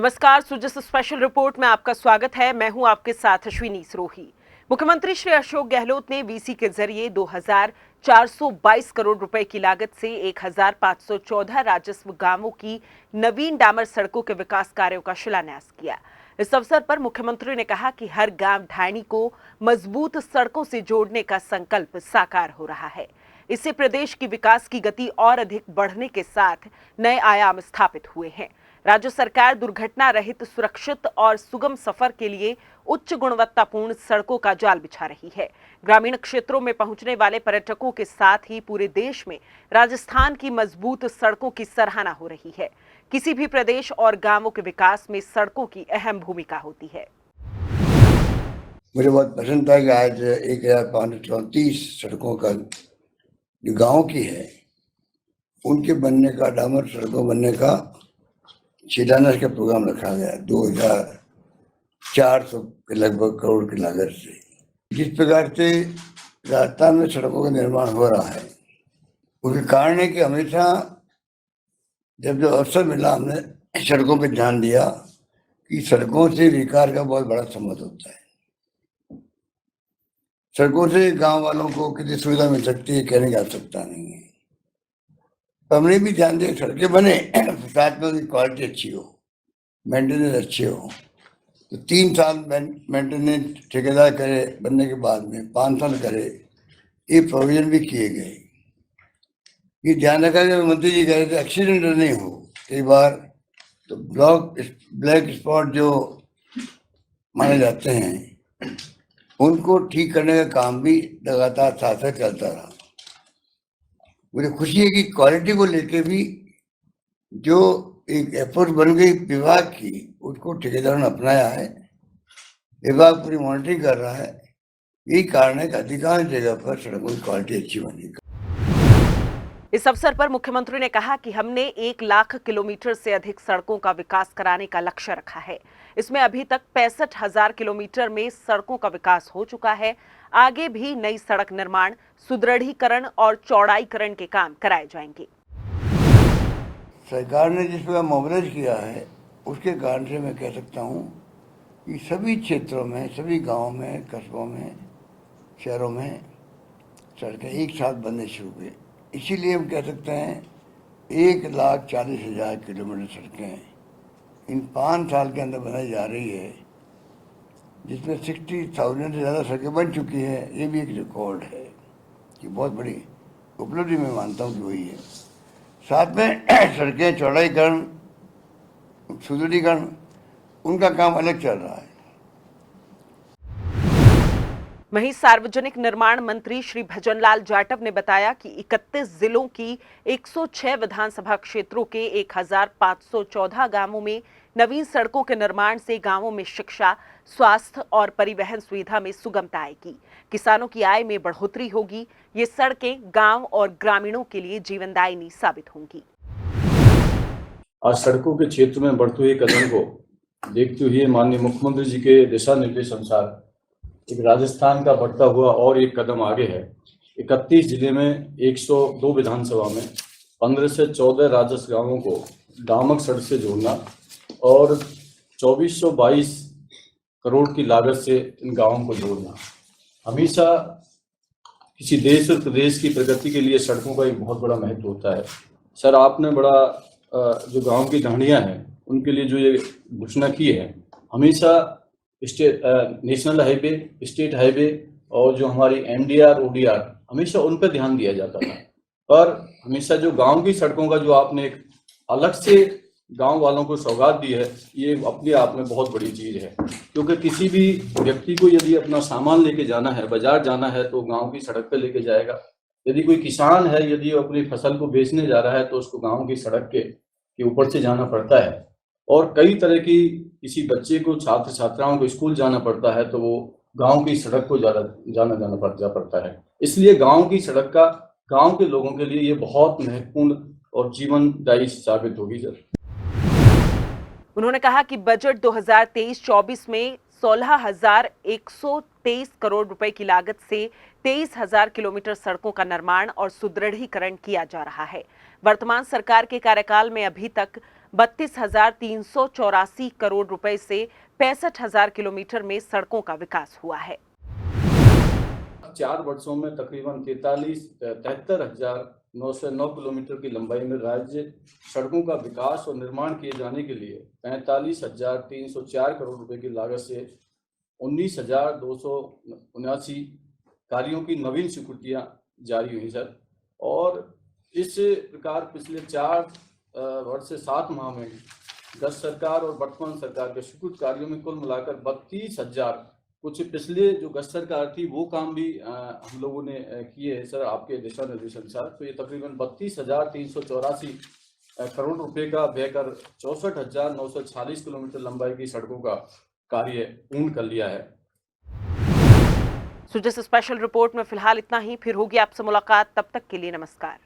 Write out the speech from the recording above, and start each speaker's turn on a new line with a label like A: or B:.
A: नमस्कार, Sujas special report में आपका स्वागत है। मैं हूं आपके साथ अश्विनी सरोही। मुख्यमंत्री श्री अशोक गहलोत ने वीसी के जरिए 2422 करोड़ रुपए की लागत से 1514 राजस्व गांवों की नवीन डामर सड़कों के विकास कार्यों का शिलान्यास किया। इस अवसर पर मुख्यमंत्री ने कहा कि हर गांव ढाणी को मजबूत सड़कों से जोड़ने का संकल्प साकार हो रहा है। इससे प्रदेश की विकास की गति और अधिक बढ़ने के साथ नए आयाम स्थापित हुए हैं। राज्य सरकार दुर्घटना रहित, सुरक्षित और सुगम सफर के लिए उच्च गुणवत्तापूर्ण सड़कों का जाल बिछा रही है। ग्रामीण क्षेत्रों में पहुंचने वाले पर्यटकों के साथ ही पूरे देश में राजस्थान की मजबूत सड़कों की सराहना हो रही है। किसी भी प्रदेश और गांवों के विकास में सड़कों की अहम भूमिका होती है।
B: मुझे बहुत पसंद था कि आज 1534 सड़कों का जो गांव की है उनके बनने का, डामर सड़कों बनने का शिलान्यास का प्रोग्राम रखा गया 2400 के लगभग करोड़ की लागत से। जिस प्रकार से राजस्थान में सड़कों का निर्माण हो रहा है उसके कारण है कि हमेशा जब जो अवसर मिला हमने सड़कों पे ध्यान दिया कि सड़कों से विकास का बहुत बड़ा संबंध होता है। सड़कों से गांव वालों को कितनी सुविधा मिल सकती है कहने की आवश्यकता नहीं है। तो हमने भी ध्यान दिया सड़कें बने, साथ में उसकी क्वालिटी अच्छी हो, मेंटेनेंस अच्छे हो। तो 3 साल मेंटेनेंस ठेकेदार करे, बनने के बाद में 5 साल करे, ये प्रोविजन भी किए गए। ये ध्यान रखा कि मंत्री जी कह रहे थे एक्सीडेंट नहीं हो। कई बार तो ब्लैक स्पॉट जो माने जाते हैं उनको ठीक करने का काम भी लगातार साथ साथ चलता रहा। मुझे खुशी है कि क्वालिटी को लेके भी जो एक एफर्ट बन गई विभाग की, उसको ठेकेदारों ने अपनाया है। विभाग पूरी मॉनिटरिंग कर रहा है। यही कारण है कि अधिकांश जगह पर सड़कों की क्वालिटी अच्छी बनी।
A: इस अवसर पर मुख्यमंत्री ने कहा कि हमने 1 लाख किलोमीटर से अधिक सड़कों का विकास कराने का लक्ष्य रखा है। इसमें अभी तक 65,000 किलोमीटर में सड़कों का विकास हो चुका है। आगे भी नई सड़क निर्माण, सुदृढ़ीकरण और चौड़ाईकरण के काम कराए जाएंगे।
B: सरकार ने जिस प्रकार मोबिलाइज किया है उसके कारण से मैं कह सकता हूँ कि सभी क्षेत्रों में, सभी गाँव में, कस्बों में, शहरों में सड़कें एक साथ बनने शुरू हुई। इसीलिए हम कह सकते हैं 1,40,000 किलोमीटर सड़कें इन 5 साल के अंदर बनाई जा रही है, जिसमें 60,000 से ज़्यादा सड़कें बन चुकी है। ये भी एक रिकॉर्ड है कि बहुत बड़ी उपलब्धि मैं मानता हूँ कि वही है। साथ में सड़कें चौड़ाईकरण, सुदृढ़ीकरण, उनका काम अलग चल रहा है।
A: वहीं सार्वजनिक निर्माण मंत्री श्री भजनलाल जाटव ने बताया कि 31 जिलों की 106 विधानसभा क्षेत्रों के 1514 गांवों में नवीन सड़कों के निर्माण से गांवों में शिक्षा, स्वास्थ्य और परिवहन सुविधा में सुगमता आएगी। किसानों की आय में बढ़ोतरी होगी। ये सड़कें गांव और ग्रामीणों के लिए जीवनदायिनी साबित होंगी।
C: आज सड़कों के क्षेत्र में बढ़ते हुए कदम को देखते हुए माननीय मुख्यमंत्री जी के दिशा निर्देश अनुसार एक राजस्थान का बढ़ता हुआ और एक कदम आगे है। 31 जिले में 102 विधानसभा में 15 से 14 राजस्व गांवों को डामर सड़क से जोड़ना और 2422 करोड़ की लागत से इन गांवों को जोड़ना। हमेशा किसी देश और प्रदेश की प्रगति के लिए सड़कों का एक बहुत बड़ा महत्व होता है। सर, आपने बड़ा जो गांव की ढाणियां हैं उनके लिए जो ये घोषणा की है, हमेशा नेशनल हाईवे, स्टेट हाईवे और जो हमारी एमडीआर, ओडीआर, हमेशा उन पर ध्यान दिया जाता था। पर हमेशा जो गांव की सड़कों का जो आपने एक अलग से गांव वालों को सौगात दी है, ये अपने आप में बहुत बड़ी चीज़ है। क्योंकि किसी भी व्यक्ति को यदि अपना सामान लेके जाना है, बाजार जाना है, तो गाँव की सड़क पर लेके जाएगा। यदि कोई किसान है, यदि अपनी फसल को बेचने जा रहा है तो उसको गाँव की सड़क के ऊपर से जाना पड़ता है। और कई तरह की किसी बच्चे को, छात्र छात्राओं को स्कूल जाना पड़ता है तो वो गांव की सड़क को जाना पड़ता है। इसलिए गांव की सड़क का गांव के लोगों के लिए ये बहुत महत्वपूर्ण और जीवनदायी साबित होगी। सर,
A: उन्होंने कहा कि बजट 2023-24 में 16,123 करोड़ रुपए की लागत से 23,000 किलोमीटर सड़कों का निर्माण और सुदृढ़ीकरण किया जा रहा है। वर्तमान सरकार के कार्यकाल में अभी तक 32,384 करोड़ रुपए से 65,000 किलोमीटर में सड़कों का विकास हुआ है।
C: 4 वर्षों में तकरीबन 73,909 किलोमीटर की लंबाई में राज्य सड़कों का विकास और निर्माण किए जाने के लिए 45,304 करोड़ रुपए की लागत से 19,279 कार्यों की नवीन स्वीकृतियां जारी हुई सर। और इस प्रकार पिछले 4 वर्ष से 7 माह में गत सरकार और वर्तमान सरकार के स्वीकृत कार्यों में कुल मिलाकर 32,000, कुछ पिछले जो गत सरकार थी वो काम भी हम लोगों ने किए हैं सर आपके दिशा निर्देश अनुसार। तो ये तकरीबन 32,384 करोड़ रुपए का व्यय कर 64,946 किलोमीटर लंबाई की सड़कों का कार्य पूर्ण कर लिया है।
A: जिस स्पेशल रिपोर्ट में फिलहाल इतना ही, फिर होगी आपसे मुलाकात, तब तक के लिए नमस्कार।